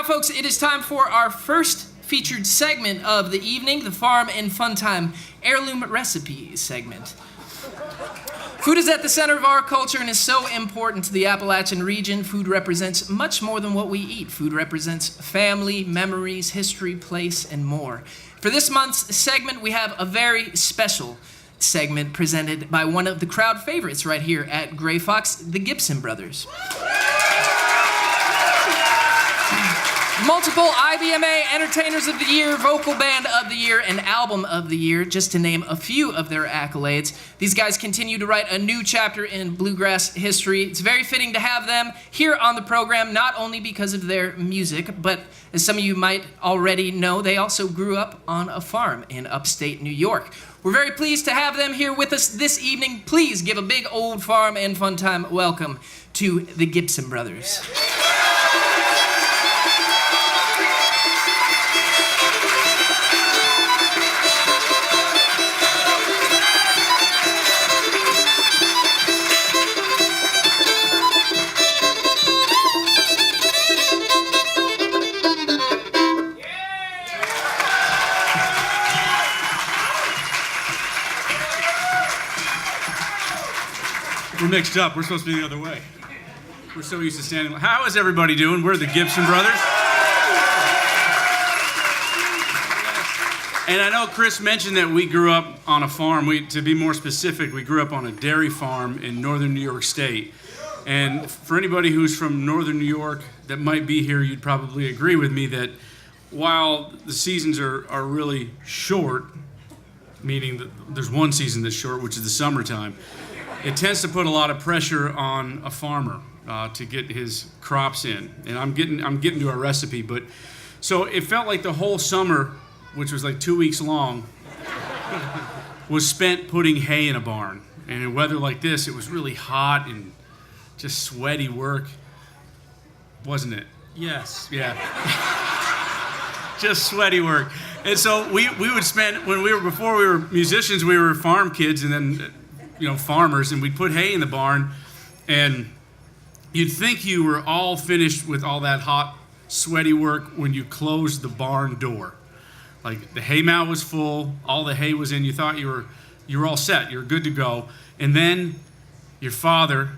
folks, it is time for our first featured segment of the evening, the Farm and Fun Time Heirloom Recipe segment. Food is at the center of our culture and is so important to the Appalachian region. Food represents much more than what we eat. Food represents family, memories, history, place, and more. For this month's segment, we have a very special segment presented by one of the crowd favorites right here at Gray Fox, the Gibson brothers. Multiple IBMA Entertainers of the Year, Vocal Band of the Year, and Album of the Year, just to name a few of their accolades. These guys continue to write a new chapter in bluegrass history. It's very fitting to have them here on the program, not only because of their music, but as some of you might already know, they also grew up on a farm in upstate New York. We're very pleased to have them here with us this evening. Please give a big old Farm and Fun Time welcome to the Gibson brothers. We're mixed up. We're supposed to be the other way. We're so used to standing. How is everybody doing? We're the Gibson brothers. And I know Chris mentioned that we grew up on a farm. To be more specific, we grew up on a dairy farm in northern New York State. And for anybody who's from northern New York that might be here, you'd probably agree with me that while the seasons are really short, meaning that there's one season that's short, which is the summertime, it tends to put a lot of pressure on a farmer to get his crops in. And I'm getting to our recipe, but so it felt like the whole summer, which was like 2 weeks long, was spent putting hay in a barn. And in weather like this, it was really hot and just sweaty work, wasn't it? Yes. Yeah. Just sweaty work. And so we would spend, before we were musicians, we were farm kids, and then farmers, and we'd put hay in the barn, and you'd think you were all finished with all that hot, sweaty work when you closed the barn door. Like the hay mow was full, all the hay was in, you thought you were all set, you were good to go, and then your father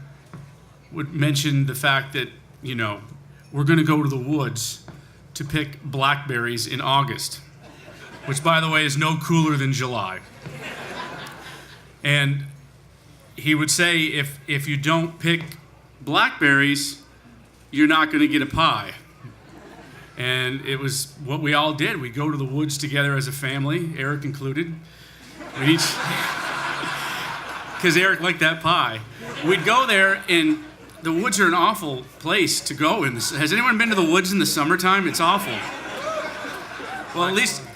would mention the fact that, we're gonna go to the woods to pick blackberries in August, which by the way is no cooler than July. And he would say, if you don't pick blackberries, you're not going to get a pie. And it was what we all did. We'd go to the woods together as a family, Eric included. Because Eric liked that pie. We'd go there, and the woods are an awful place to go. Has anyone been to the woods in the summertime? It's awful. Well,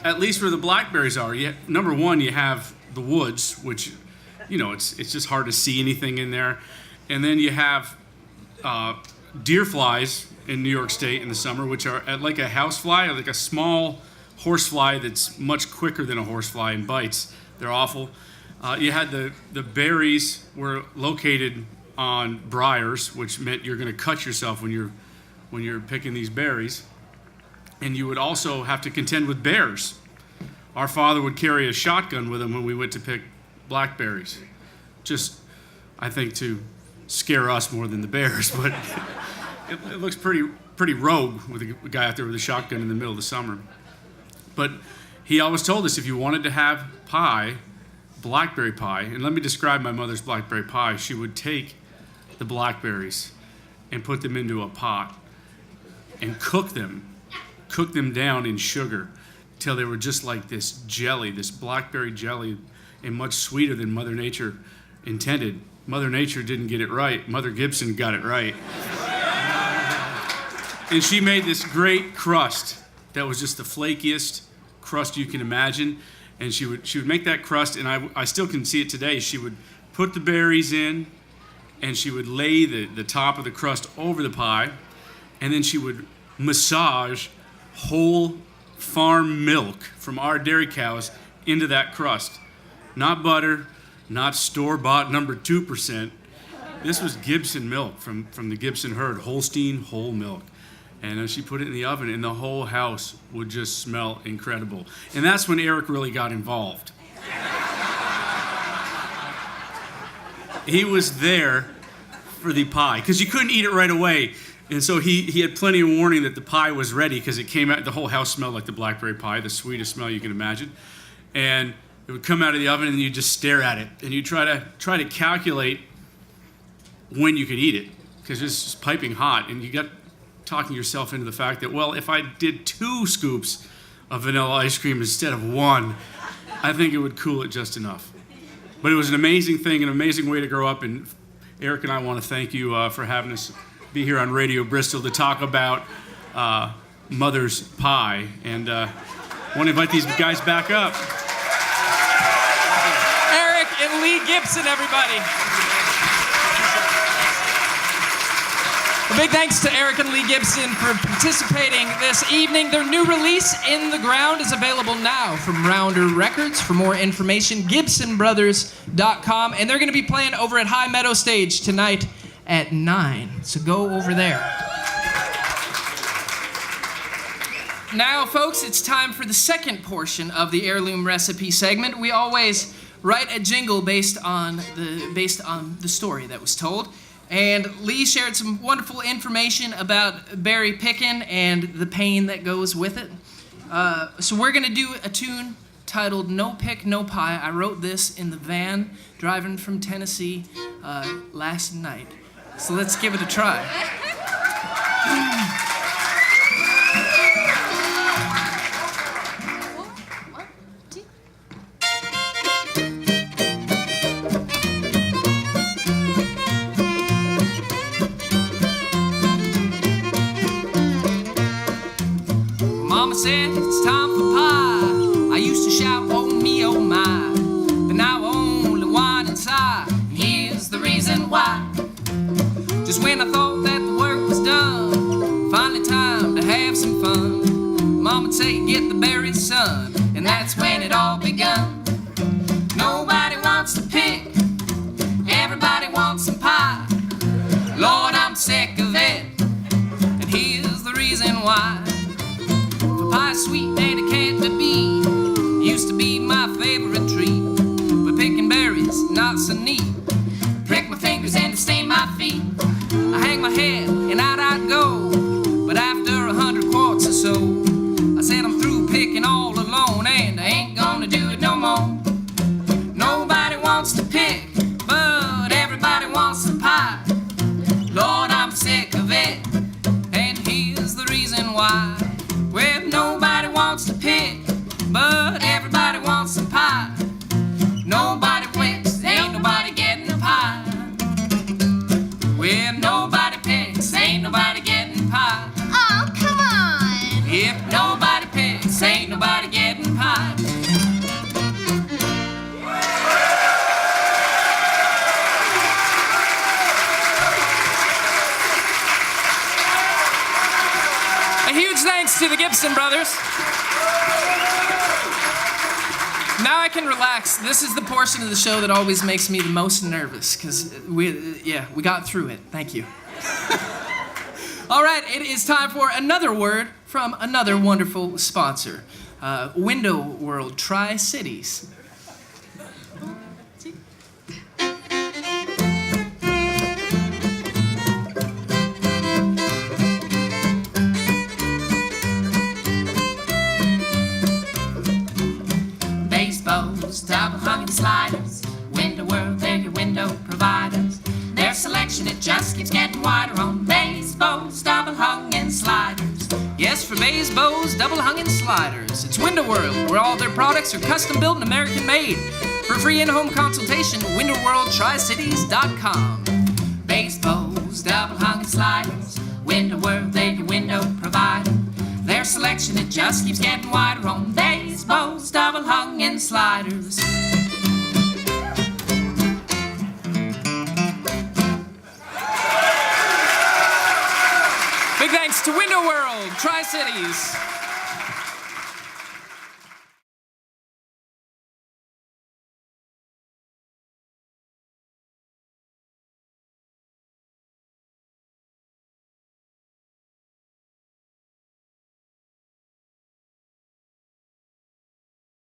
at least where the blackberries are, number one, you have the woods, which it's just hard to see anything in there. And then you have deer flies in New York State in the summer, which are like a housefly, like a small horsefly that's much quicker than a horsefly and bites. They're awful. You had the berries were located on briars, which meant you're going to cut yourself when you're picking these berries. And you would also have to contend with bears. Our father would carry a shotgun with him when we went to pick blackberries, just I think to scare us more than the bears, but it looks pretty rogue with a guy out there with a shotgun in the middle of the summer. But he always told us if you wanted to have pie, blackberry pie, and let me describe my mother's blackberry pie. She would take the blackberries and put them into a pot and cook them down in sugar till they were just like this jelly, this blackberry jelly, and much sweeter than Mother Nature intended. Mother Nature didn't get it right. Mother Gibson got it right. And she made this great crust that was just the flakiest crust you can imagine. And she would make that crust, and I still can see it today. She would put the berries in, and she would lay the top of the crust over the pie, and then she would massage whole farm milk from our dairy cows into that crust. Not butter, not store-bought number 2%. This was Gibson milk from the Gibson herd, Holstein whole milk. And she put it in the oven, and the whole house would just smell incredible. And that's when Eric really got involved. He was there for the pie, because you couldn't eat it right away. And so he had plenty of warning that the pie was ready, because it came out, the whole house smelled like the blackberry pie, the sweetest smell you can imagine. And it would come out of the oven, and you just stare at it, and you try to calculate when you could eat it, because it's just piping hot, and you got talking yourself into the fact that, well, if I did 2 scoops of vanilla ice cream instead of 1, I think it would cool it just enough. But it was an amazing thing, an amazing way to grow up, and Eric and I want to thank you for having us be here on Radio Bristol to talk about Mother's Pie, and want to invite these guys back up. Eric and Lee Gibson, everybody. A big thanks to Eric and Lee Gibson for participating this evening. Their new release, In the Ground, is available now from Rounder Records. For more information, GibsonBrothers.com. And they're going to be playing over at High Meadow Stage tonight at 9. So go over there. Now, folks, it's time for the second portion of the Heirloom Recipe segment. We always write a jingle based on the story that was told. And Lee shared some wonderful information about berry picking and the pain that goes with it. So we're going to do a tune titled No Pick, No Pie. I wrote this in the van driving from Tennessee last night. So let's give it a try. Mama said it's time for pie. I used to shout, oh me, oh my. But now I only whine and sigh. And here's the reason why. Just when I thought that the work was done, finally time to have some fun, Mama'd say, get the berries, son. And that's when it all begun. Nobody wants to pick, everybody wants some pie. Lord, I'm sick of it, and here's the reason why. Pie sweet and it can't be. Used to be my favorite treat, but picking berries not so neat. Prick my fingers and stain my feet. I hang my head and out I'd go, but after 100 quarts or so, I said I'm through picking all alone, and I ain't gonna do it no more. Nobody wants to pick, but everybody wants some pie. Lord, I'm sick of it, and here's the reason why. Well, nobody wants to pick, but everybody wants some pie. Nobody picks, ain't nobody getting a pie. Well, nobody picks, ain't nobody getting pie. Oh, come on! If nobody picks, ain't nobody getting pie. A huge thanks to the Gibson brothers. Now I can relax. This is the portion of the show that always makes me the most nervous, because we got through it. Thank you. All right, it is time for another word from another wonderful sponsor, Window World Tri-Cities. Double hung sliders, Window World, they're your window providers. Their selection, it just keeps getting wider on bays, bows, double hung and sliders. Yes, for bays, bows, double hung and sliders. It's Window World, where all their products are custom built and American made. For free in-home consultation, windowworldtricities.com. Bays, bows, double hung and sliders, Window World, they're your window provider. Their selection, it just keeps getting wider on bays, bows, double hung and sliders. Big thanks to Window World, Tri-Cities.